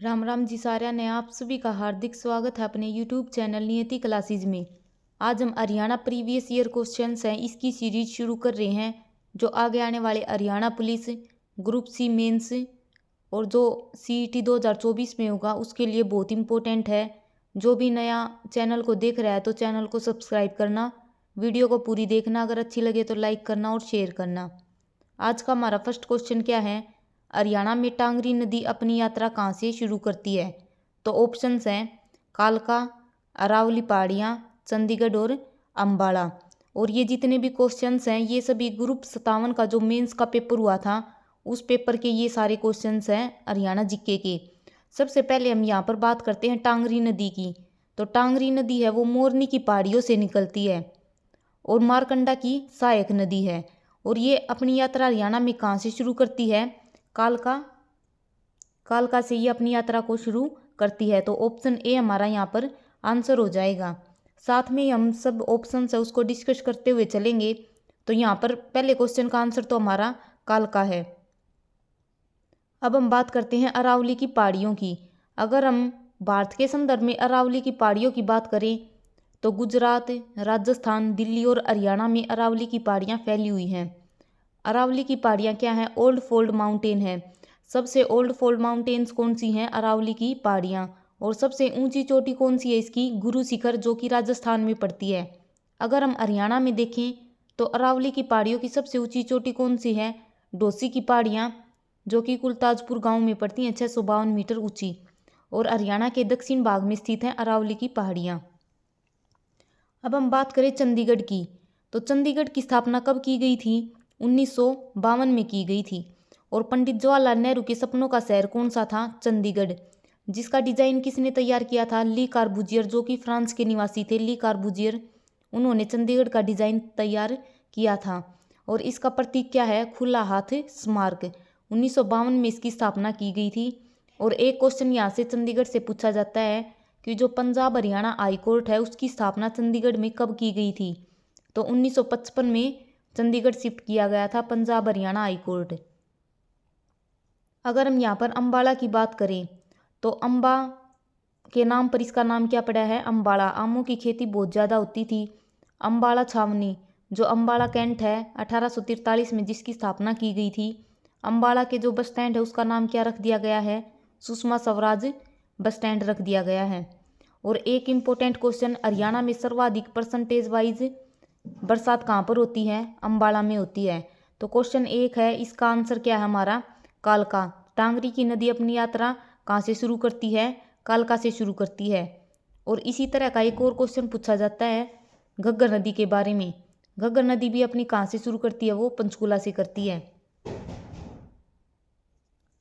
राम राम जी साਰਿਆਂ ने आप सभी का हार्दिक स्वागत है अपने YouTube चैनल नियति क्लासेज में। आज हम हरियाणा प्रीवियस ईयर क्वेश्चंस हैं इसकी सीरीज शुरू कर रहे हैं जो आगे आने वाले Haryana police group C mains और जो CET 2024 में होगा उसके लिए बहुत इंपॉर्टेंट है। जो भी नया चैनल को देख रहा है तो चैनल को सब्सक्राइब करना, वीडियो को पूरी देखना, अगर अच्छी लगे तो लाइक करना और शेयर करना। आज का हमारा फर्स्ट क्वेश्चन क्या है, हरियाणा में टांगरी नदी अपनी यात्रा कहाँ से शुरू करती है? तो ऑप्शंस हैं कालका, अरावली पहाड़ियाँ, चंडीगढ़ और अम्बाला। और ये जितने भी क्वेश्चंस हैं ये सभी ग्रुप 57 का जो मेंस का पेपर हुआ था उस पेपर के ये सारे क्वेश्चंस हैं हरियाणा जीके के। सबसे पहले हम यहाँ पर बात करते हैं टांगरी नदी की। तो टांगरी नदी है वो मोरनी की पहाड़ियों से निकलती है और मारकंडा की सहायक नदी है। और ये अपनी यात्रा हरियाणा में कहाँ से शुरू करती है? कालका से ये अपनी यात्रा को शुरू करती है। तो ऑप्शन ए हमारा यहाँ पर आंसर हो जाएगा। साथ में हम सब ऑप्शन है उसको डिस्कस करते हुए चलेंगे। तो यहाँ पर पहले क्वेश्चन का आंसर तो हमारा कालका है। अब हम बात करते हैं अरावली की पहाड़ियों की। अगर हम भारत के संदर्भ में अरावली की पहाड़ियों की बात करें तो गुजरात, राजस्थान, दिल्ली और हरियाणा में अरावली की पहाड़ियाँ फैली हुई हैं। अरावली की पहाड़ियाँ क्या हैं? ओल्ड फोल्ड माउंटेन है। सबसे ओल्ड फोल्ड माउंटेन्स कौन सी हैं? अरावली की पहाड़ियाँ। और सबसे ऊंची चोटी कौन सी है इसकी? गुरु शिखर, जो कि राजस्थान में पड़ती है। अगर हम हरियाणा में देखें तो अरावली की पहाड़ियों की सबसे ऊंची चोटी कौन सी है? डोसी की पहाड़ियाँ, जो कि कुलताजपुर गांव में पड़ती हैं, 652 मीटर ऊंची। और हरियाणा के दक्षिण भाग में स्थित हैं अरावली की पहाड़ियाँ। अब हम बात करें चंडीगढ़ की। तो चंडीगढ़ की स्थापना कब की गई थी? 1952 में की गई थी। और पंडित जवाहरलाल नेहरू के सपनों का शहर कौन सा था? चंडीगढ़। जिसका डिजाइन किसने तैयार किया था? ली कार्बूजियर, जो कि फ्रांस के निवासी थे। ली कार्बूजियर, उन्होंने चंडीगढ़ का डिजाइन तैयार किया था। और इसका प्रतीक क्या है? खुला हाथ स्मारक। 1952 में इसकी स्थापना की गई थी। और एक क्वेश्चन यहाँ से चंडीगढ़ से पूछा जाता है कि जो पंजाब हरियाणा हाई कोर्ट है उसकी स्थापना चंडीगढ़ में कब की गई थी? तो 1955 में चंडीगढ़ शिफ्ट किया गया था पंजाब हरियाणा हाई कोर्ट। अगर हम यहाँ पर अम्बाला की बात करें तो अम्बा के नाम पर इसका नाम क्या पड़ा है? अम्बाड़ा। आमों की खेती बहुत ज़्यादा होती थी। अम्बाड़ा छावनी, जो अम्बाड़ा कैंट है, 1843 में जिसकी स्थापना की गई थी। अम्बाड़ा के जो बस स्टैंड है उसका नाम क्या रख दिया गया है? सुषमा स्वराज बस स्टैंड रख दिया गया है। और एक इम्पोर्टेंट क्वेश्चन, हरियाणा में सर्वाधिक परसेंटेज वाइज बरसात कहाँ पर होती है? अम्बाड़ा में होती है। तो क्वेश्चन एक है, इसका आंसर क्या है हमारा? कालका। टांगरी की नदी अपनी यात्रा कहाँ से शुरू करती है? कालका से शुरू करती है। और इसी तरह का एक और क्वेश्चन पूछा जाता है घग्गर नदी के बारे में। घग्गर नदी भी अपनी कहाँ से शुरू करती है? वो पंचकुला से करती है।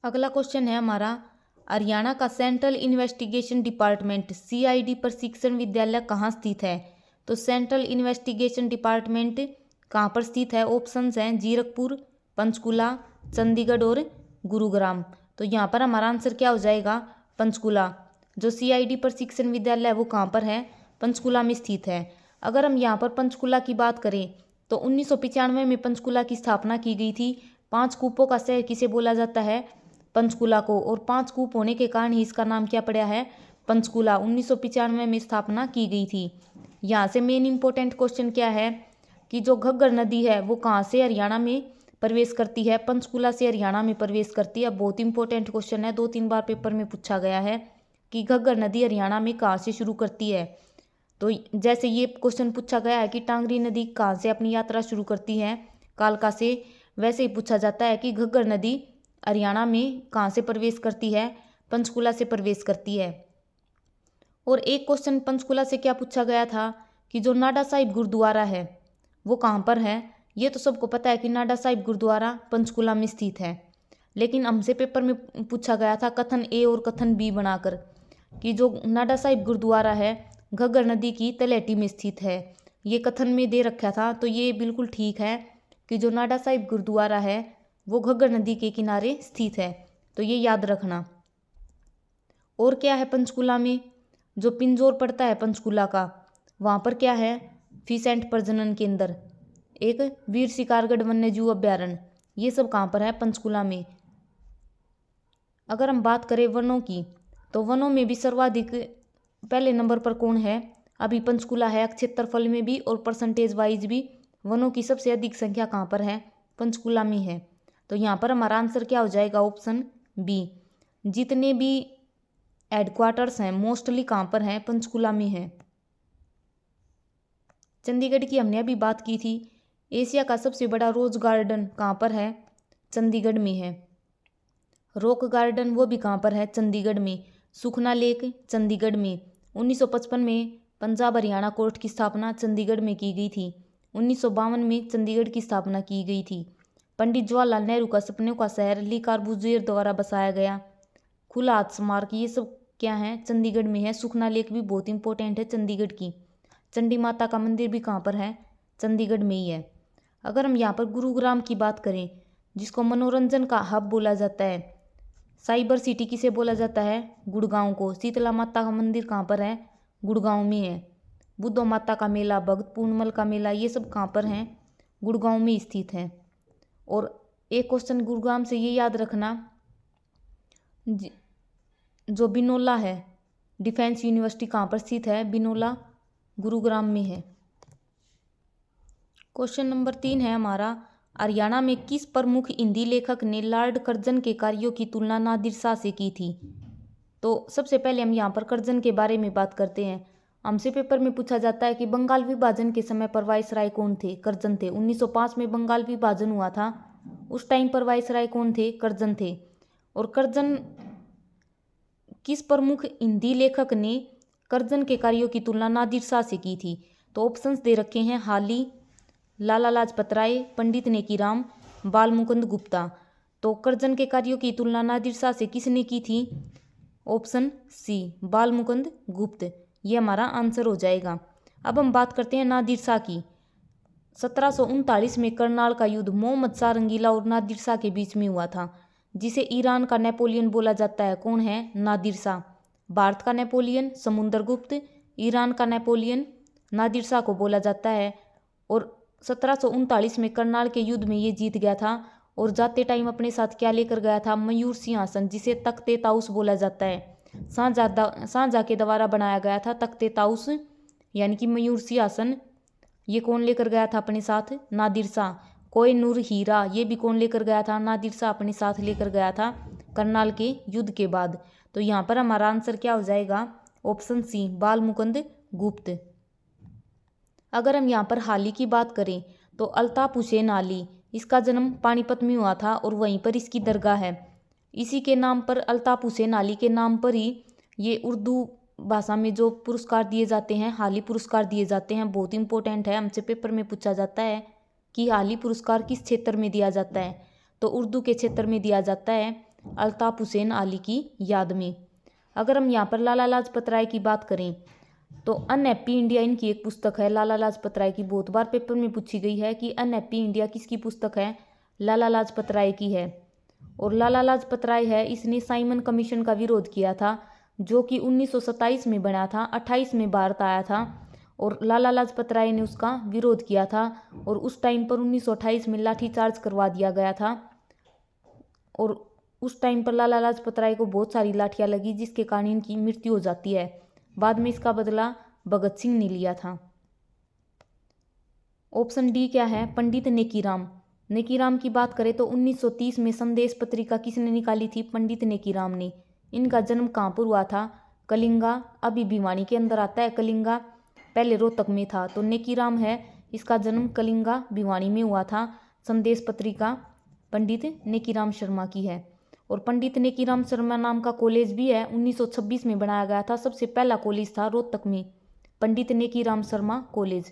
अगला क्वेश्चन है हमारा, हरियाणा का सेंट्रल इन्वेस्टिगेशन डिपार्टमेंट CID प्रशिक्षण विद्यालय कहाँ स्थित है? तो सेंट्रल इन्वेस्टिगेशन डिपार्टमेंट कहाँ पर स्थित है? ऑप्शंस हैं जीरकपुर, पंचकुला, चंडीगढ़ और गुरुग्राम। तो यहाँ पर हमारा आंसर क्या हो जाएगा? पंचकुला। जो CID प्रशिक्षण विद्यालय है वो कहाँ पर है? पंचकुला में स्थित है। अगर हम यहाँ पर पंचकुला की बात करें तो 1995 में पंचकुला की स्थापना की गई थी। 5 कूपों का शहर किसे बोला जाता है? पंचकुला को। और 5 कूप होने के कारण ही इसका नाम क्या पड़ा है? पंचकुला। 1995 में स्थापना की गई थी। यहाँ से मेन इंपॉर्टेंट क्वेश्चन क्या है कि जो घग्गर नदी है वो कहाँ से हरियाणा में प्रवेश करती है? पंचकुला से हरियाणा में प्रवेश करती है। बहुत इंपॉर्टेंट क्वेश्चन है, 2-3 बार पेपर में पूछा गया है कि घग्गर नदी हरियाणा में कहाँ से शुरू करती है। तो जैसे ये क्वेश्चन पूछा गया है कि टांगरी नदी कहाँ से अपनी यात्रा शुरू करती है? कालका से। वैसे ही पूछा जाता है कि घग्गर नदी हरियाणा में कहाँ से प्रवेश करती है? पंचकुला से प्रवेश करती है। और एक क्वेश्चन पंचकुला से क्या पूछा गया था कि जो नाडा साहिब गुरुद्वारा है वो कहाँ पर है? ये तो सबको पता है कि नाडा साहिब गुरुद्वारा पंचकुला में स्थित है। लेकिन हमसे पेपर में पूछा गया था कथन ए और कथन बी बनाकर कि जो नाडा साहिब गुरुद्वारा है घग्गर नदी की तलहटी में स्थित है। ये कथन में दे रखा था, तो ये बिल्कुल ठीक है कि जो नाडा साहिब गुरुद्वारा है वो घग्गर नदी के किनारे स्थित है। तो ये याद रखना। और क्या है पंचकुला में? जो पिंजौर पड़ता है पंचकुला का, वहाँ पर क्या है? फीसेंट प्रजनन केंद्र, एक वीर शिकारगढ़ वन्यजीव अभ्यारण्य। ये सब कहाँ पर है? पंचकुला में। अगर हम बात करें वनों की तो वनों में भी सर्वाधिक पहले नंबर पर कौन है? अभी पंचकुला है, क्षेत्रफल में भी और परसेंटेज वाइज भी वनों की सबसे अधिक संख्या कहाँ पर है? पंचकुला में है। तो यहाँ पर हमारा आंसर क्या हो जाएगा? Option B. जितने भी हेडक्वार्टर्स हैं मोस्टली कहाँ पर हैं? पंचकुला में है। चंडीगढ़ की हमने अभी बात की थी। एशिया का सबसे बड़ा रोज गार्डन कहाँ पर है? चंडीगढ़ में है। रॉक गार्डन वो भी कहाँ पर है? चंडीगढ़ में। सुखना लेक चंडीगढ़ में। 1955 में पंजाब हरियाणा कोर्ट की स्थापना चंडीगढ़ में की गई थी। 1952 में चंडीगढ़ की स्थापना की गई थी। पंडित जवाहरलाल नेहरू का सपनों का शहर ली कार्बूजियर द्वारा बसाया गया खुला हाथ स्मारक, ये सब क्या है? चंडीगढ़ में है। सुखना लेक भी बहुत इंपॉर्टेंट है चंडीगढ़ की। चंडी माता का मंदिर भी कहाँ पर है? चंडीगढ़ में ही है। अगर हम यहाँ पर गुरुग्राम की बात करें, जिसको मनोरंजन का हब बोला जाता है, साइबर सिटी किसे बोला जाता है? गुड़गांव को। शीतला माता का मंदिर कहाँ पर है? गुड़गांव में है। बुद्धो माता का मेला, भगत पूर्णिमल का मेला, ये सब कहाँ पर हैं? गुड़गांव में स्थित है। और एक क्वेश्चन गुरुग्राम से ये याद रखना, जो बिनोला है डिफेंस यूनिवर्सिटी कहाँ पर स्थित है? बिनोला गुरुग्राम में है। क्वेश्चन नंबर 3 है हमारा, हरियाणा में किस प्रमुख हिंदी लेखक ने लॉर्ड कर्जन के कार्यों की तुलना नादिर शाह से की थी? तो सबसे पहले हम यहाँ पर कर्जन के बारे में बात करते हैं। हमसे पेपर में पूछा जाता है कि बंगाल विभाजन के समय पर वायसराय कौन थे? कर्जन थे। 1905 में बंगाल विभाजन हुआ था, उस टाइम पर वायसराय कौन थे? कर्जन थे। और कर्जन किस प्रमुख हिंदी लेखक ने कर्जन के कार्यों की तुलना नादिर शाह से की थी? तो ऑप्शंस दे रखे हैं, हाली, लाला लाजपत राय, पंडित नेकीराम, बाल मुकुंद गुप्ता। तो कर्जन के कार्यों की तुलना नादिर शाह से किसने की थी? ऑप्शन सी, बाल मुकुंद गुप्त। ये हमारा आंसर हो जाएगा। अब हम बात करते हैं नादिर शाह की। 1739 में करनाल का युद्ध मोहम्मद शाह रंगीला और नादिर शाह के बीच में हुआ था, जिसे ईरान का नेपोलियन बोला जाता है। कौन है? नादिर शाह। भारत का नेपोलियन समुद्रगुप्त, ईरान का नेपोलियन नादिर शाह को बोला जाता है। और 1739 में करनाल के युद्ध में ये जीत गया था। और जाते टाइम अपने साथ क्या लेकर गया था? मयूर सिंहासन, जिसे तख्ते ताउस बोला जाता है। शाहजहाँ के द्वारा बनाया गया था तख्ते ताउस, यानी कि मयूर सिंहासन। ये कौन लेकर गया था अपने साथ? नादिर शाह। कोहिनूर हीरा, ये भी कौन लेकर गया था? नादिर शाह अपने साथ लेकर गया था करनाल के युद्ध के बाद। तो यहाँ पर हमारा आंसर क्या हो जाएगा? ऑप्शन सी, बाल मुकुंद गुप्त। अगर हम यहाँ पर हाली की बात करें तो अल्ताफ हुसैन हाली, इसका जन्म पानीपत में हुआ था और वहीं पर इसकी दरगाह है। इसी के नाम पर, अल्ताफ हुसैन हाली के नाम पर ही ये उर्दू भाषा में जो पुरस्कार दिए जाते हैं, हाली पुरस्कार दिए जाते हैं। बहुत इंपॉर्टेंट है, हमसे पेपर में पूछा जाता है कि हाली पुरस्कार किस क्षेत्र में दिया जाता है? तो उर्दू के क्षेत्र में दिया जाता है, अल्ताफ हुसैन हाली की याद में। अगर हम यहाँ पर लाला लाजपत राय की बात करें तो अनहैप्पी इंडिया इनकी एक पुस्तक है। लाला लाजपत राय की बहुत बार पेपर में पूछी गई है कि अनहैप्पी इंडिया किसकी पुस्तक है? लाला लाजपत राय की है। और लाला लाजपत राय है, इसने साइमन कमीशन का विरोध किया था, जो कि 1927 में बना था, 28 में भारत आया था। और लाला लाजपत राय ने उसका विरोध किया था और उस टाइम पर 1928 में लाठीचार्ज करवा दिया गया था। और उस टाइम पर लाला लाजपत राय को बहुत सारी लाठियाँ लगी, जिसके कारण इनकी मृत्यु हो जाती है। बाद में इसका बदला भगत सिंह ने लिया था। ऑप्शन डी क्या है? पंडित नेकीराम। नेकीराम की बात करें तो 1930 में संदेश पत्रिका किसने निकाली थी? पंडित नेकीराम ने। इनका जन्म कहाँ पर हुआ था? कलिंगा, अभी भिवानी के अंदर आता है कलिंगा, पहले रोहतक में था। तो नेकीराम है, इसका जन्म कलिंगा भिवानी में हुआ था। संदेश पत्रिका पंडित नेकीराम शर्मा की है। और पंडित नेकीराम शर्मा नाम का कॉलेज भी है, 1926 में बनाया गया था। सबसे पहला कॉलेज था रोहतक में, पंडित नेकीराम शर्मा कॉलेज।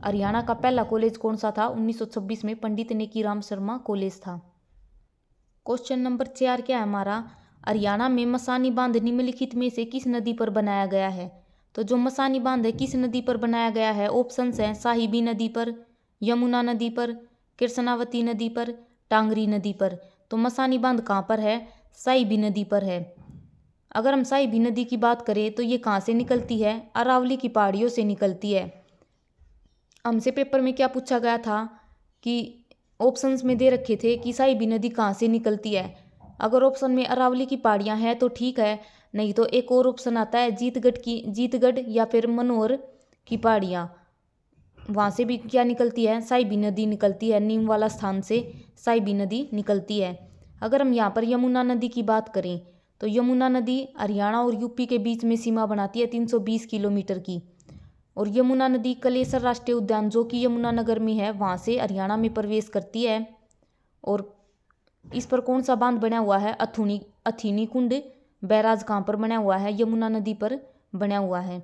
हरियाणा का पहला कॉलेज कौन सा था? 1926 में पंडित नेकीराम शर्मा कॉलेज था। क्वेश्चन नंबर 4 क्या है हमारा? हरियाणा में मसानी बांध निम्नलिखित में से किस नदी पर बनाया गया है? तो जो मसानी बांध है किस नदी पर बनाया गया है? ऑप्शंस हैं, साहिबी नदी पर, यमुना नदी पर, कृष्णावती नदी पर, टांगरी नदी पर। तो मसानी बांध कहाँ पर है? साहिबी नदी पर है। अगर हम साहिबी नदी की बात करें तो ये कहाँ से निकलती है? अरावली की पहाड़ियों से निकलती है। हमसे पेपर में क्या पूछा गया था कि ऑप्शंस में दे रखे थे कि साहिबी नदी कहाँ से निकलती है। अगर ऑप्शन में अरावली की पहाड़ियाँ हैं तो ठीक है, नहीं तो एक और ऑप्शन आता है जीतगढ़ या फिर मनोर की पहाड़ियाँ, वहाँ से भी क्या निकलती है, साइबी नदी निकलती है, नीम वाला स्थान से साइबी नदी निकलती है। अगर हम यहाँ पर यमुना नदी की बात करें तो यमुना नदी हरियाणा और यूपी के बीच में सीमा बनाती है 320 किलोमीटर की। और यमुना नदी कलेसर राष्ट्रीय उद्यान जो कि यमुनानगर में है वहाँ से हरियाणा में प्रवेश करती है। और इस पर कौन सा बांध बना हुआ है, अथीनी कुंड बैराज कहाँ पर बना हुआ है, यमुना नदी पर बना हुआ है।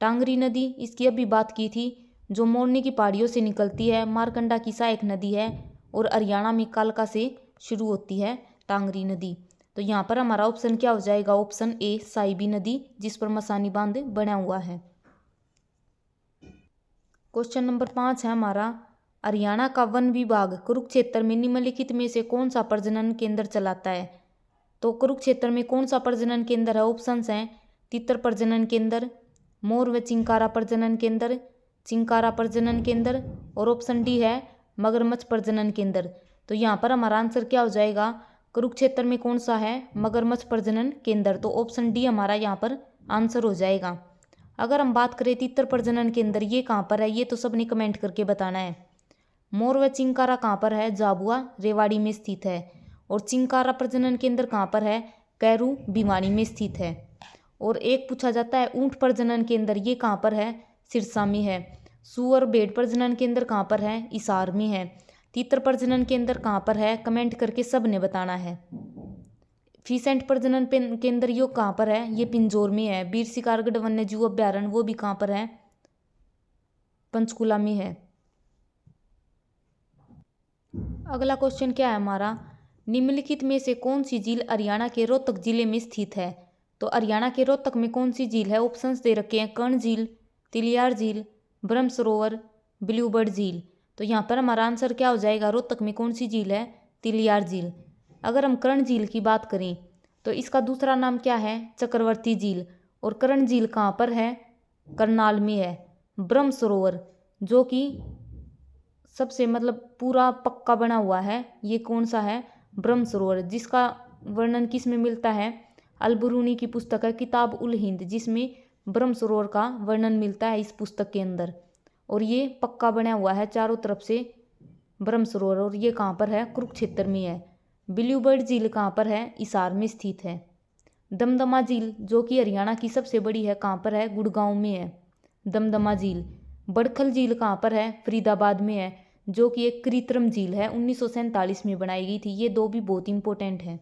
टांगरी नदी, इसकी अभी बात की थी, जो मोरनी की पहाड़ियों से निकलती है, मारकंडा की सहायक नदी है और हरियाणा में कालका से शुरू होती है टांगरी नदी। तो यहाँ पर हमारा ऑप्शन क्या हो जाएगा, ऑप्शन ए साइबी नदी, जिस पर मसानी बांध बना हुआ है। क्वेश्चन नंबर 5 है हमारा, हरियाणा का वन विभाग कुरुक्षेत्र में निम्नलिखित में से कौन सा प्रजनन केंद्र चलाता है। तो कुरुक्षेत्र में कौन सा प्रजनन केंद्र है, ऑप्शंस हैं तितर प्रजनन केंद्र, मोर व चिंकारा प्रजनन केंद्र, चिंकारा प्रजनन केंद्र और ऑप्शन डी है मगरमच्छ प्रजनन केंद्र। तो यहाँ पर हमारा आंसर क्या हो जाएगा, कुरुक्षेत्र में कौन सा है, मगरमच्छ प्रजनन केंद्र। तो ऑप्शन डी हमारा यहाँ पर आंसर हो जाएगा। अगर हम बात करें तितर प्रजनन केंद्र, ये कहाँ पर है, ये तो सबने कमेंट करके बताना है। मोर व चिंकारा कहाँ पर है, झाबुआ रेवाड़ी में स्थित है। और चिंकारा प्रजनन केंद्र कहाँ पर है, कैरू भिवानी में स्थित है। और एक पूछा जाता है ऊंट प्रजनन केंद्र, ये कहाँ पर है, सिरसा में है। सुअर भेड़ प्रजनन केंद्र कहाँ पर है, हिसार में है। तीतर प्रजनन केंद्र कहाँ पर है, कमेंट करके सब ने बताना है। फीसेंट प्रजनन केंद्र यो कहाँ पर है, ये पिंजौर में है। बीर शिकारगढ़ वन्य जीव अभ्यारण्य वो भी कहाँ पर है, पंचकुला में है। अगला क्वेश्चन क्या है हमारा, निम्नलिखित में से कौन सी झील हरियाणा के रोहतक जिले में स्थित है। तो हरियाणा के रोहतक में कौन सी झील है, ऑप्शंस दे रखे हैं कर्ण झील, तिलियार झील, ब्रह्म सरोवर, ब्लूबर्ड झील। तो यहाँ पर हमारा आंसर क्या हो जाएगा, रोहतक में कौन सी झील है, तिलियार झील। अगर हम कर्ण झील की बात करें तो इसका दूसरा नाम क्या है, चक्रवर्ती झील। और कर्ण झील कहाँ पर है, करनाल में है। ब्रह्म सरोवर जो कि सबसे पूरा पक्का बना हुआ है, ये कौन सा है, ब्रह्म सरोवर, जिसका वर्णन किस में मिलता है, अलबरूनी की पुस्तक है किताब उल हिंद, जिसमें ब्रह्म सरोवर का वर्णन मिलता है इस पुस्तक के अंदर। और ये पक्का बना हुआ है चारों तरफ से ब्रह्म सरोवर, और ये कहाँ पर है, कुरुक्षेत्र में है। ब्लूबर्ड झील कहाँ पर है, हिसार में स्थित है। दमदमा झील जो कि हरियाणा की सबसे बड़ी है, कहाँ पर है, गुड़गांव में है दमदमा झील। बड़खल झील कहाँ पर है, फरीदाबाद में है, जो कि एक कृत्रिम झील है, 1947 में बनाई गई थी। ये दो भी बहुत इंपॉर्टेंट हैं।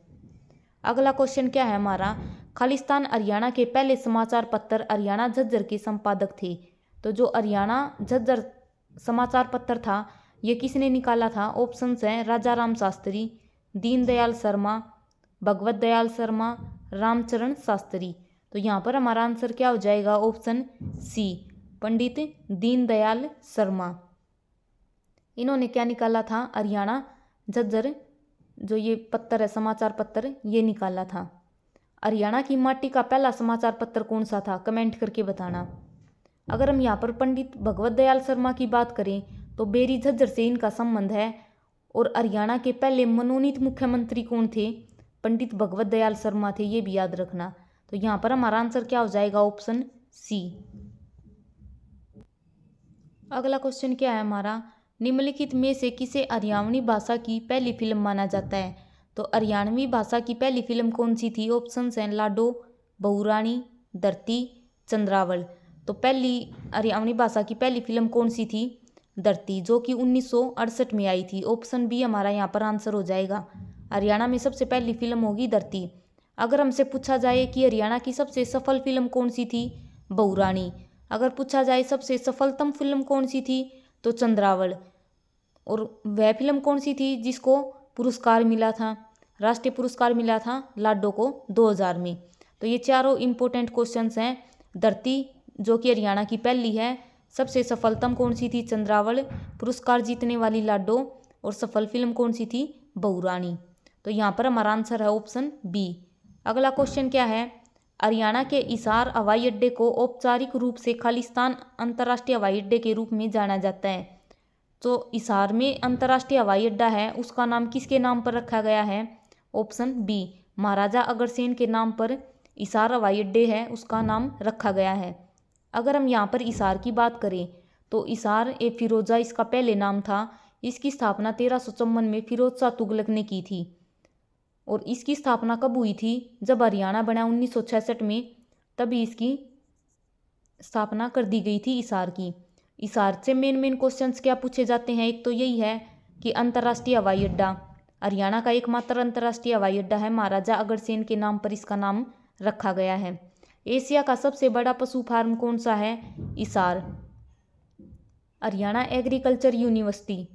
अगला क्वेश्चन क्या है हमारा, खालिस्तान हरियाणा के पहले समाचार पत्र हरियाणा झज्जर के संपादक थे। तो जो हरियाणा झज्जर समाचार पत्र था ये किसने निकाला था, ऑप्शंस हैं राजा राम शास्त्री, दीनदयाल शर्मा, भगवत दयाल शर्मा, रामचरण शास्त्री। तो यहाँ पर हमारा आंसर क्या हो जाएगा, ऑप्शन सी पंडित दीनदयाल शर्मा। इन्होंने क्या निकाला था, हरियाणा झज्जर जो ये पत्र है समाचार पत्र ये निकाला था। हरियाणा की माटी का पहला समाचार पत्र कौन सा था, कमेंट करके बताना। अगर हम यहाँ पर पंडित भगवत दयाल शर्मा की बात करें तो बेरी झज्जर से इनका संबंध है। और हरियाणा के पहले मनोनीत मुख्यमंत्री कौन थे, पंडित भगवत दयाल शर्मा थे, ये भी याद रखना। तो यहाँ पर हमारा आंसर क्या हो जाएगा, ऑप्शन सी। अगला क्वेश्चन क्या है हमारा, निम्नलिखित में से किसे हरियाणवी भाषा की पहली फिल्म माना जाता है। तो हरियाणवी भाषा की पहली फिल्म कौन सी थी, ऑप्शंस हैं लाडो, बहुरानी, धरती, चंद्रावल। तो पहली हरियाणवी भाषा की पहली फिल्म कौन सी थी, धरती, जो कि 1968 में आई थी। ऑप्शन बी हमारा यहाँ पर आंसर हो जाएगा, हरियाणा में सबसे पहली फिल्म होगी धरती। अगर हमसे पूछा जाए कि हरियाणा की सबसे सफल फिल्म कौन सी थी, बहुरानी। अगर पूछा जाए सबसे सफलतम फिल्म कौन सी थी, तो चंद्रावल। और वह फिल्म कौन सी थी जिसको पुरस्कार मिला था, राष्ट्रीय पुरस्कार मिला था लाडो को 2000 में। तो ये चारों इंपॉर्टेंट क्वेश्चंस हैं। धरती जो कि हरियाणा की पहली है, सबसे सफलतम कौन सी थी, चंद्रावल, पुरस्कार जीतने वाली लाडो, और सफल फिल्म कौन सी थी, बहुरानी। तो यहाँ पर हमारा आंसर है ऑप्शन बी। अगला क्वेश्चन क्या है, हरियाणा के हिसार हवाई अड्डे को औपचारिक रूप से खालिस्तान अंतर्राष्ट्रीय हवाई अड्डे के रूप में जाना जाता है। तो हिसार में अंतर्राष्ट्रीय हवाई अड्डा है, उसका नाम किसके नाम पर रखा गया है, ऑप्शन बी महाराजा अग्रसेन के नाम पर हिसार हवाई अड्डे है उसका नाम रखा गया है। अगर हम यहाँ पर हिसार की बात करें तो हिसार ए फिरोजा इसका पहले नाम था। इसकी स्थापना 1354 में फिरोज शाह तुगलक ने की थी। और इसकी स्थापना कब हुई थी? जब हरियाणा बना 1966 में, तभी इसकी स्थापना कर दी गई थी हिसार की। हिसार से मेन क्वेश्चंस क्या पूछे जाते हैं? एक तो यही है कि अंतर्राष्ट्रीय हवाई अड्डा, हरियाणा का एकमात्र अंतर्राष्ट्रीय हवाई अड्डा है, महाराजा अग्रसेन के नाम पर इसका नाम रखा गया है। एशिया का सबसे बड़ा पशु फार्म कौन सा है? हिसार। हरियाणा एग्रीकल्चर यूनिवर्सिटी,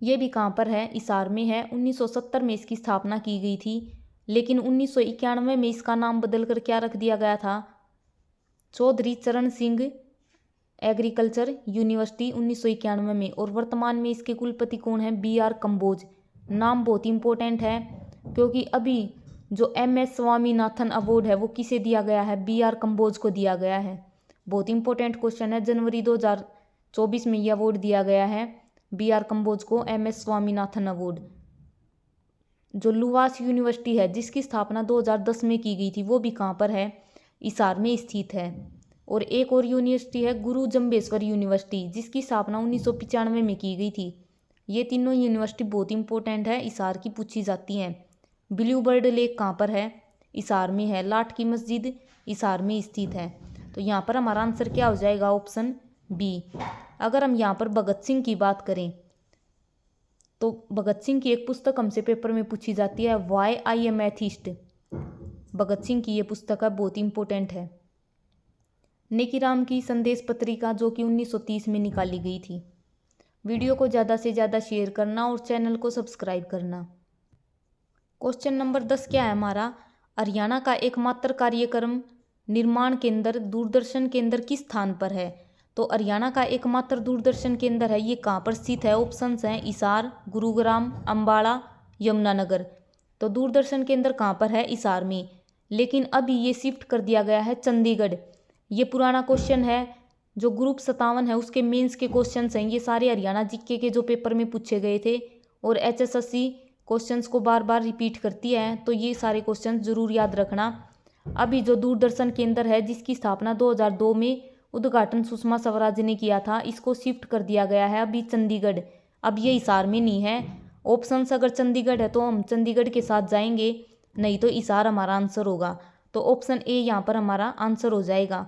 ये भी कहाँ पर है? हिसार में है। 1970 में इसकी स्थापना की गई थी, लेकिन 1991 में इसका नाम बदलकर क्या रख दिया गया था? चौधरी चरण सिंह एग्रीकल्चर यूनिवर्सिटी 1991 में। और वर्तमान में इसके कुलपति कौन है? BR कंबोज। नाम बहुत इंपॉर्टेंट है क्योंकि अभी जो MS स्वामीनाथन अवार्ड है वो किसे दिया गया है? BR कंबोज को दिया गया है। बहुत इंपॉर्टेंट क्वेश्चन है। जनवरी 2024 में यह अवार्ड दिया गया है BR कंबोज को, MS स्वामीनाथन अवार्ड। जो लुवास यूनिवर्सिटी है जिसकी स्थापना 2010 में की गई थी, वो भी कहाँ पर है? हिसार में स्थित है। और एक और यूनिवर्सिटी है गुरु जम्बेश्वर यूनिवर्सिटी, जिसकी स्थापना 1995 में की गई थी। ये तीनों यूनिवर्सिटी बहुत इंपॉर्टेंट है, हिसार की पूछी जाती हैं। ब्लू बर्ड लेक कहाँ पर है? हिसार में है। लाट की मस्जिद हिसार में स्थित है। तो यहाँ पर हमारा आंसर क्या हो जाएगा? Option B। अगर हम यहाँ पर भगत सिंह की बात करें तो भगत सिंह की एक पुस्तक हमसे पेपर में पूछी जाती है, Y I am atheist. Bhagat Singh की ये पुस्तक है, बहुत इंपॉर्टेंट है। नेकीराम की संदेश पत्रिका जो कि 1930 में निकाली गई थी। वीडियो को ज़्यादा से ज़्यादा शेयर करना और चैनल को सब्सक्राइब करना। क्वेश्चन नंबर 10 क्या है हमारा? हरियाणा का एकमात्र कार्यक्रम निर्माण केंद्र दूरदर्शन केंद्र किस स्थान पर है? तो हरियाणा का एकमात्र दूरदर्शन केंद्र है, ये कहाँ पर स्थित है? ऑप्शंस हैं हिसार, गुरुग्राम, अम्बाला, यमुनानगर। तो दूरदर्शन केंद्र कहाँ पर है? हिसार में। लेकिन अभी ये शिफ्ट कर दिया गया है चंडीगढ़। ये पुराना क्वेश्चन है, जो ग्रुप 57 है उसके मेंस के क्वेश्चंस हैं। ये सारे हरियाणा जीके के जो पेपर में पूछे गए थे और HSSC क्वेश्चंस को बार बार रिपीट करती है, तो ये सारे क्वेश्चंस जरूर याद रखना। अभी जो दूरदर्शन केंद्र है जिसकी स्थापना 2002 में उद्घाटन सुषमा स्वराज ने किया था, इसको शिफ्ट कर दिया गया है अभी चंडीगढ़। अब ये हिसार में नहीं है। ऑप्शंस अगर चंडीगढ़ है तो हम चंडीगढ़ के साथ जाएंगे, नहीं तो हिसार हमारा आंसर होगा। तो ऑप्शन A यहाँ पर हमारा आंसर हो जाएगा।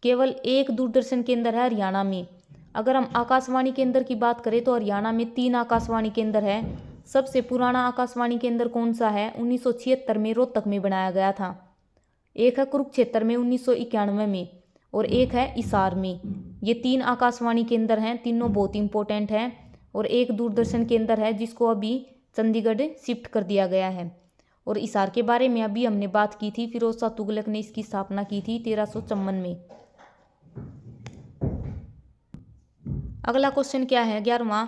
केवल एक दूरदर्शन केंद्र है हरियाणा में। अगर हम आकाशवाणी केंद्र की बात करें तो हरियाणा में 3 आकाशवाणी केंद्र है। सबसे पुराना आकाशवाणी केंद्र कौन सा है? 1976 में रोहतक में बनाया गया था। एक है कुरुक्षेत्र में 1991 में, और एक है हिसार में। ये 3 आकाशवाणी केंद्र हैं, तीनों बहुत इंपॉर्टेंट हैं। और एक दूरदर्शन केंद्र है जिसको अभी चंडीगढ़ शिफ्ट कर दिया गया है। और हिसार के बारे में अभी हमने बात की थी, फिरोज शाह तुगलक ने इसकी स्थापना की थी 1354 में। अगला क्वेश्चन क्या है? 11वां,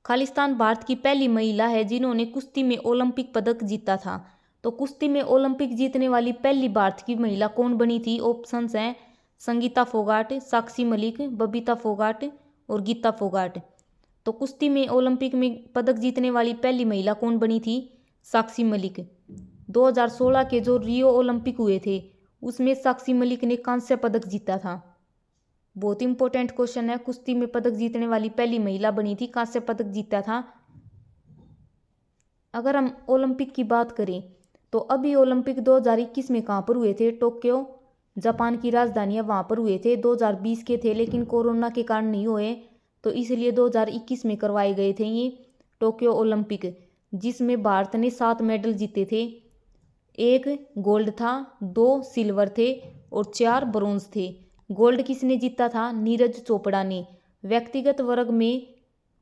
खालिस्तान भारत की पहली महिला है जिन्होंने कुश्ती में ओलंपिक पदक जीता था। तो कुश्ती में ओलंपिक जीतने वाली पहली भारत की महिला कौन बनी थी? ऑप्शंस हैं संगीता फोगाट, साक्षी मलिक, बबीता फोगाट और गीता फोगाट। तो कुश्ती में ओलंपिक में पदक जीतने वाली पहली महिला कौन बनी थी? साक्षी मलिक। 2016 के जो रियो ओलंपिक हुए थे उसमें साक्षी मलिक ने कांस्य पदक जीता था। बहुत इंपॉर्टेंट क्वेश्चन है। कुश्ती में पदक जीतने वाली पहली महिला बनी थी, कांस्य पदक जीता था। अगर हम ओलंपिक की बात करें तो अभी ओलंपिक 2021 में कहाँ पर हुए थे? टोक्यो, जापान की राजधानी है, वहाँ पर हुए थे। 2020 के थे लेकिन कोरोना के कारण नहीं हुए, तो इसलिए 2021 में करवाए गए थे ये टोक्यो ओलंपिक, जिसमें भारत ने 7 मेडल जीते थे। 1 गोल्ड था, 2 सिल्वर थे और 4 ब्रोंज थे। गोल्ड किसने जीता था? नीरज चोपड़ा ने। व्यक्तिगत वर्ग में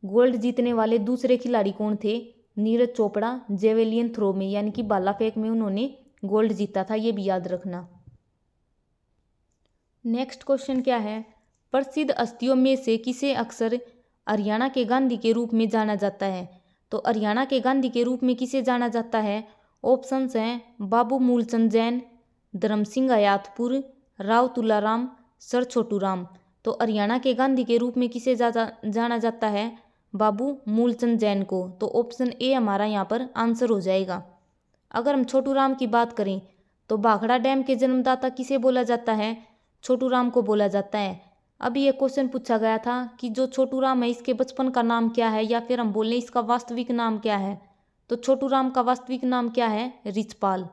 गोल्ड जीतने वाले दूसरे खिलाड़ी कौन थे? नीरज चोपड़ा जेवेलियन थ्रो में यानी कि भाला फेंक में उन्होंने गोल्ड जीता था, ये भी याद रखना। नेक्स्ट क्वेश्चन क्या है? प्रसिद्ध हस्तियों में से किसे अक्सर हरियाणा के गांधी के रूप में जाना जाता है? तो हरियाणा के गांधी के रूप में किसे जाना जाता है? ऑप्शंस हैं बाबू मूलचंद जैन, धर्म सिंह हयातपुर, राव तुलाराम, सर छोटू राम। तो हरियाणा के गांधी के रूप में किसे जाना जाता है? बाबू मूलचंद जैन को। तो ऑप्शन A हमारा यहाँ पर आंसर हो जाएगा। अगर हम छोटू राम की बात करें तो भाखड़ा डैम के जन्मदाता किसे बोला जाता है? छोटू राम को बोला जाता है। अभी ये क्वेश्चन पूछा गया था कि जो छोटू राम है इसके बचपन का नाम क्या है, या फिर हम बोलें इसका वास्तविक नाम क्या है। तो छोटू राम का वास्तविक नाम क्या है? रिचपाल।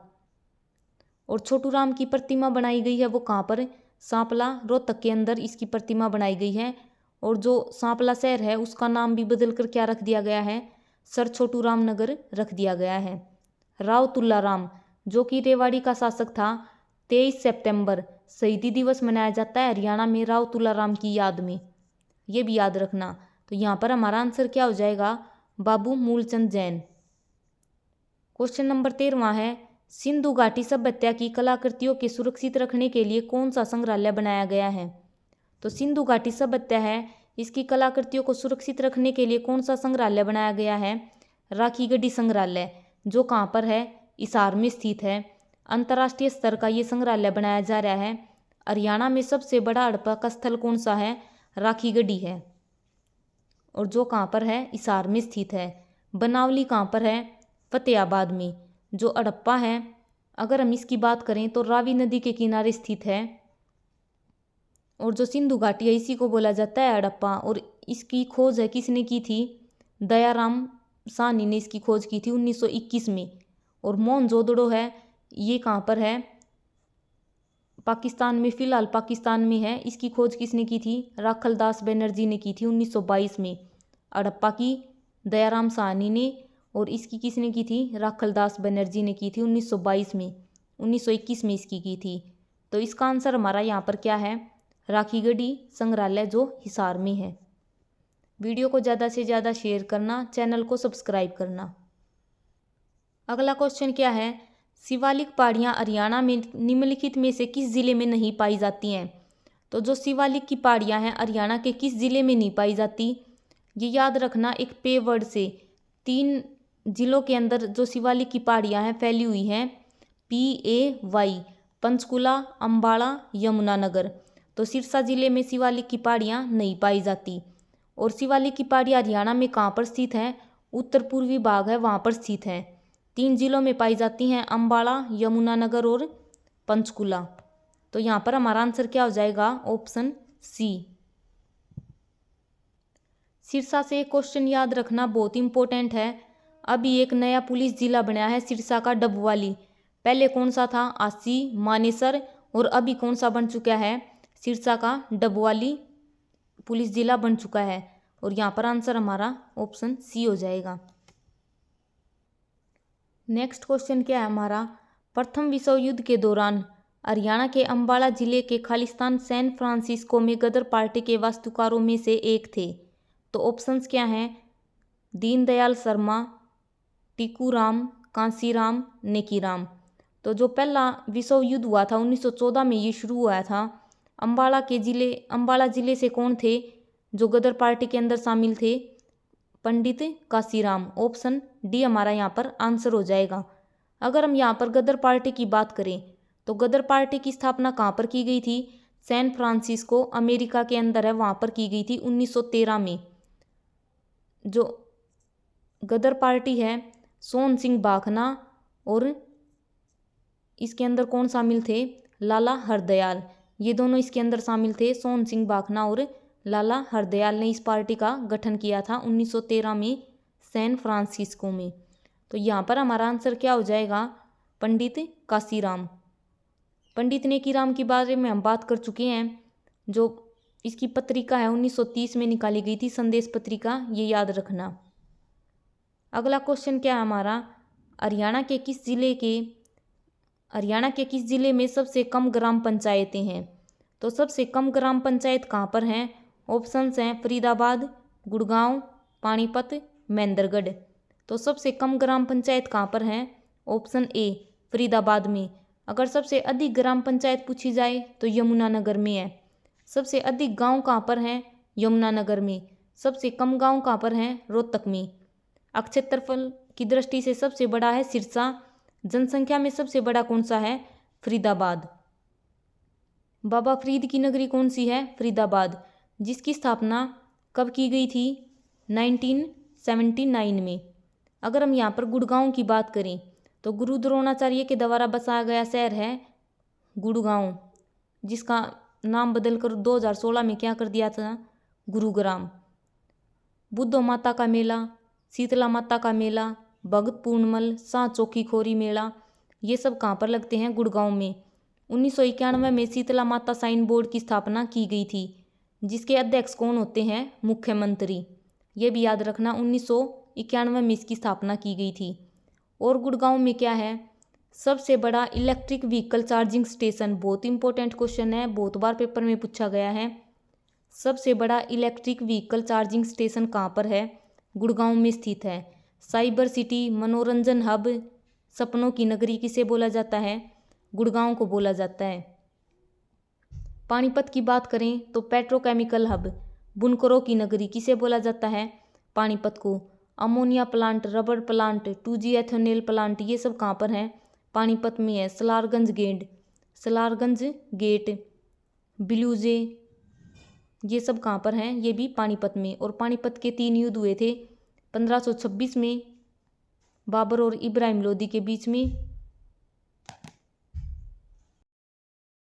और छोटू राम की प्रतिमा बनाई गई है वो कहाँ पर? सांपला रोहतक के अंदर इसकी प्रतिमा बनाई गई है। और जो सांपला शहर है उसका नाम भी बदल कर क्या रख दिया गया है? सर छोटू राम नगर रख दिया गया है। राव तुल्लाराम जो कि रेवाड़ी का शासक था, 23 सितंबर शहीदी दिवस मनाया जाता है हरियाणा में राव तुल्लाराम की याद में, ये भी याद रखना। तो यहाँ पर हमारा आंसर क्या हो जाएगा? बाबू मूलचंद जैन। क्वेश्चन नंबर 13 है, सिंधु घाटी सभ्यता की कलाकृतियों के सुरक्षित रखने के लिए कौन सा संग्रहालय बनाया गया है? तो सिंधु घाटी सभ्यता है, इसकी कलाकृतियों को सुरक्षित रखने के लिए कौन सा संग्रहालय बनाया गया है? राखीगढ़ी संग्रहालय, जो कहाँ पर है? हिसार में स्थित है। अंतर्राष्ट्रीय स्तर का ये संग्रहालय बनाया जा रहा है। हरियाणा में सबसे बड़ा हड़प्पा का स्थल कौन सा है? राखीगढ़ी है, और जो कहाँ पर है? हिसार में स्थित है। बनावली कहाँ पर है? फतेहाबाद में। जो हड़प्पा है, अगर हम इसकी बात करें तो रावी नदी के किनारे स्थित है। और जो सिंधु घाटी है इसी को बोला जाता है हड़प्पा। और इसकी खोज है किसने की थी? दयाराम साहनी ने इसकी खोज की थी 1921 में। और मोहनजोदड़ो है, ये कहाँ पर है? पाकिस्तान में, फिलहाल पाकिस्तान में है। इसकी खोज किसने की थी? राखलदास बनर्जी ने की थी 1922 में। हड़प्पा की दयाराम साहनी ने, और इसकी किसने की थी? राखलदास बनर्जी ने की थी 1922 में। 1921 में इसकी की थी। तो इसका आंसर हमारा यहाँ पर क्या है? राखीगढ़ी संग्रहालय, जो हिसार में है। वीडियो को ज़्यादा से ज़्यादा शेयर करना, चैनल को सब्सक्राइब करना। अगला क्वेश्चन क्या है? शिवालिक पहाड़ियाँ हरियाणा में निम्नलिखित में से किस जिले में नहीं पाई जाती हैं? तो जो शिवालिक की पहाड़ियाँ हैं हरियाणा के किस जिले में नहीं पाई जाती? ये याद रखना एक पे वर्ड से। 3 जिलों के अंदर जो शिवालिक की पहाड़ियाँ हैं फैली हुई हैं, PAY, पंचकुला, अम्बाड़ा, यमुनानगर। तो सिरसा जिले में शिवालिक की पहाड़ियाँ नहीं पाई जाती। और शिवालिक की पहाड़ियाँ हरियाणा में कहाँ पर स्थित हैं? उत्तर पूर्वी भाग है वहाँ पर स्थित है। 3 जिलों में पाई जाती हैं, अम्बाड़ा, यमुनानगर और पंचकुला। तो यहाँ पर हमारा आंसर क्या हो जाएगा? Option C. सिरसा से एक क्वेश्चन याद रखना, बहुत इंपॉर्टेंट है। अभी एक नया पुलिस जिला बनाया है सिरसा का, डबवाली। पहले कौन सा था? आसी, मानेसर। और अभी कौन सा बन चुका है? सिरसा का डबवाली पुलिस जिला बन चुका है। और यहाँ पर आंसर हमारा ऑप्शन सी हो जाएगा। नेक्स्ट क्वेश्चन क्या है हमारा? प्रथम विश्व युद्ध के दौरान हरियाणा के अम्बाला जिले के खालिस्तान सैन फ्रांसिस्को में गदर पार्टी के वास्तुकारों में से एक थे। तो ऑप्शंस क्या हैं? दीनदयाल शर्मा, टीकूराम, कांसीराम, नेकीराम। तो जो पहला विश्व युद्ध हुआ था 1914 में ये शुरू हुआ था। अम्बाला जिले से कौन थे जो गदर पार्टी के अंदर शामिल थे? पंडित कांसीराम। ऑप्शन डी हमारा यहाँ पर आंसर हो जाएगा। अगर हम यहाँ पर गदर पार्टी की बात करें तो गदर पार्टी की स्थापना कहाँ पर की गई थी? सैन फ्रांसिस्को, अमेरिका के अंदर है, वहाँ पर की गई थी 1913 में। जो गदर पार्टी है, सोहन सिंह भाखना और इसके अंदर कौन शामिल थे? लाला हरदयाल। ये दोनों इसके अंदर शामिल थे, सोहन सिंह भाखना और लाला हरदयाल ने इस पार्टी का गठन किया था 1913 में सैन फ्रांसिस्को में। तो यहाँ पर हमारा आंसर क्या हो जाएगा? पंडित कांसीराम। पंडित नेकीराम के बारे में हम बात कर चुके हैं। जो इसकी पत्रिका है 1930 में निकाली गई थी, संदेश पत्रिका, ये याद रखना। अगला क्वेश्चन क्या है हमारा? हरियाणा के किस जिले में सबसे कम ग्राम पंचायतें हैं? तो सबसे कम ग्राम पंचायत कहाँ पर हैं? ऑप्शंस हैं फरीदाबाद, गुड़गांव, पानीपत, महेंद्रगढ़। तो सबसे कम ग्राम पंचायत कहाँ पर हैं? ऑप्शन ए फरीदाबाद में। अगर सबसे अधिक ग्राम पंचायत पूछी जाए तो यमुनानगर में है। सबसे अधिक गांव कहाँ पर हैं? यमुनानगर में। सबसे कम गांव कहाँ पर हैं? रोहतक में। क्षेत्रफल की दृष्टि से सबसे बड़ा है सिरसा। जनसंख्या में सबसे बड़ा कौन सा है? फरीदाबाद। बाबा फरीद की नगरी कौन सी है? फरीदाबाद, जिसकी स्थापना कब की गई थी? 1979 में। अगर हम यहाँ पर गुड़गांव की बात करें तो गुरु द्रोणाचार्य के द्वारा बसाया गया शहर है गुड़गांव, जिसका नाम बदलकर 2016 में क्या कर दिया था, गुरुग्राम। बुद्ध माता का मेला, शीतला माता का मेला, भगत पूर्णमल, शाह चौकी खोरी मेला, ये सब कहाँ पर लगते हैं, गुड़गांव में। 1991 में शीतला माता साइन बोर्ड की स्थापना की गई थी, जिसके अध्यक्ष कौन होते हैं, मुख्यमंत्री। ये भी याद रखना, 1991 में इसकी स्थापना की गई थी। और गुड़गांव में क्या है, सबसे बड़ा इलेक्ट्रिक व्हीकल चार्जिंग स्टेशन। बहुत इंपॉर्टेंट क्वेश्चन है, बहुत बार पेपर में पूछा गया है। सबसे बड़ा इलेक्ट्रिक व्हीकल चार्जिंग स्टेशन कहाँ पर है, गुड़गांव में स्थित है। साइबर सिटी, मनोरंजन हब, सपनों की नगरी किसे बोला जाता है, गुड़गांव को बोला जाता है। पानीपत की बात करें तो पेट्रोकेमिकल हब, बुनकरों की नगरी किसे बोला जाता है, पानीपत को। Ammonia plant, rubber plant, 2G ethanol plant, ये सब कहाँ पर हैं, पानीपत में है। सलारगंज गेट, बिलूजे, ये सब कहाँ पर हैं, ये भी पानीपत में। और पानीपत के 3 युद्ध हुए थे, 1526 में बाबर और इब्राहिम लोदी के बीच में,